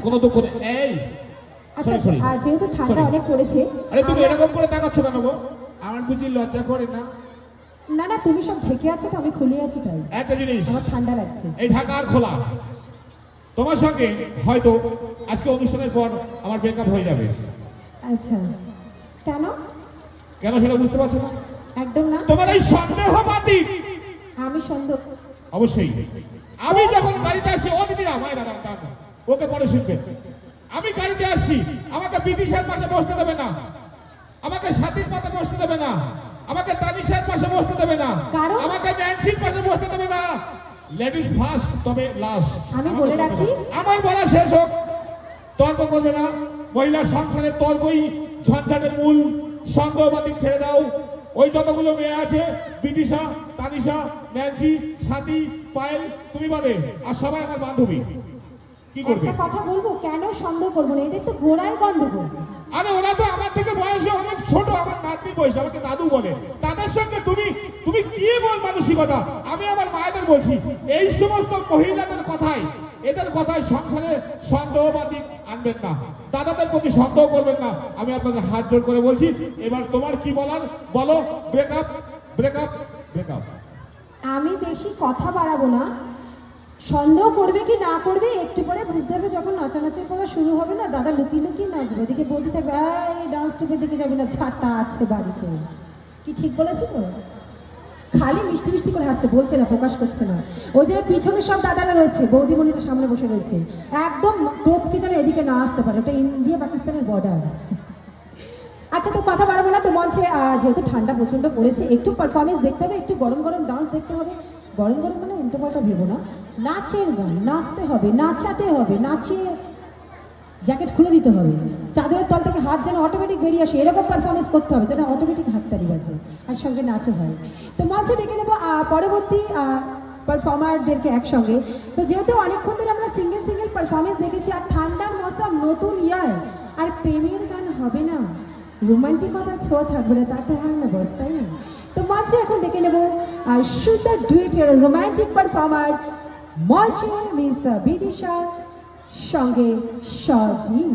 কোনো দুঃখ নেই। এই আচ্ছা যেহেতু ঠান্ডা অনেক পড়েছে, আরে তুমি এরকম করে তাকাচ্ছ কেন গো? আমার বুঝি লজ্জা করে না? না না তুমি সব ঢেকে আছো তো, আমি খুলে আছি তাই। একটা জিনিস, আমার ঠান্ডা লাগছে। এই ঢাকা আর খোলা, তোমার সঙ্গে হয়তো আজকে অনুষ্ঠানের পর আমার ব্রেকআপ হয়ে যাবে। আচ্ছা কেন? কেন সেটা বুঝতে পারছো না? একদম না। তোমার এই সন্দেহবাদী। আমি সন্দেহ? অবশ্যই। আমি যখন গাড়িতে আসি, ও দিদি আমায় দাদা ওকে পরে শিখবে। আমি গাড়িতে আসছি, আমাকে বিদিশার পাশে বসতে দেবে না, আমাকে সাথীর পাশে বসতে দেবে না, আমাকে তানিশার পাশে বসতে দেবে না, আমাকে ন্যান্সির পাশে বসতে দেবে না। লেডিস ফার্স্ট, তবে লাস্ট। আমি বলে রাখি, আমার বলা শেষ হোক। তর্ক করবে না। মহিলা সংসারের তর্কই ঝঞ্ঝাটের মূল। সন্দেহবাদী ছেড়ে দাও। ওই যতগুলো মেয়ে আছে, বিদিশা, তানিশা, ন্যান্সি, সাথী, পায়েল, তুমি বাদে, আর সবাই আমার বান্ধবী। কি করবে? একটা কথা বলবো, কেন সন্দেহ করবো না? এদের তো গোড়ায় গন্ডগোল। আরে ওরা তো আমার থেকে বয়সে অনেক ছোট, আমার নাতনি বয়স, আমাকে দাদু বলে। তাদের সঙ্গে তুমি তুমি কি বল মানসিকতা? আমি আমার মায়েদের বলছি, এই সমস্ত মহিলাদের কথাই, এদের কথায় সংসারে সন্দেহবাদী আনবেন না, দাদাদের প্রতি সন্দেহ করবেন না। আমি আপনাদের হাত জোড় করে বলছি, এবার তোমার কি বলার বলো। Breakup, breakup, breakup. আমি বেশি কথা বাড়াবো না। সন্দেহ করবে কি না করবে একটু পরে বুঝতে হবে, যখন নাচানাচি করা শুরু হবে না, দাদা লুকিয়ে লুকিয়ে নাচবে, এদিকে বলতে থাকবে এই ডান্স টুপের দিকে যাবে না, ছাড়টা আছে বাড়িতে। কি ঠিক বলেছি তো? খালি মিষ্টি মিষ্টি করে হাসছে, বলছে না, প্রকাশ করছে না। ওই যে পিছনে সব দাদারা রয়েছে, বৌদিমণিরা সামনে বসে রয়েছে, একদম টোপকে যেন এদিকে না আসতে পারে, ওটা ইন্ডিয়া পাকিস্তানের বর্ডার। আচ্ছা তো কথা বাড়াবো না তো, মঞ্চে যেহেতু ঠান্ডা প্রচণ্ড পড়েছে, একটু পারফরমেন্স দেখতে হবে, একটু গরম গরম ডান্স দেখতে হবে। গরম গরম মানে উল্টো পাল্টা ভেবো না, নাচের গান, নাচতে হবে, নাচাতে হবে, নাচিয়ে জ্যাকেট খুলে দিতে হবে, চাদরের তল থেকে হাত যেন অটোমেটিক বেরিয়ে আসে, এরকম পারফরমেন্স করতে হবে যেন অটোমেটিক হাততালি বাজে, আর সঙ্গে নাচও হয়। তো মঞ্চে ডেকে নেবো পরবর্তী পারফর্মারদেরকে একসঙ্গে। তো যেহেতু অনেকক্ষণ ধরে আমরা সিঙ্গেল সিঙ্গেল পারফরমেন্স দেখেছি, আর ঠান্ডার মৌসুম, নতুন ইয়ার, আর প্রেমের গান হবে না, রোমান্টিকতার ছোঁয়া থাকবে না, তা তো হয় না বস, তাই না? তো মঞ্চে এখন ডেকে নেব সুন্দর ডুয়েটের রোমান্টিক পারফর্মার, মঞ্চে মিস বিদিশা সঙ্গে সজীব।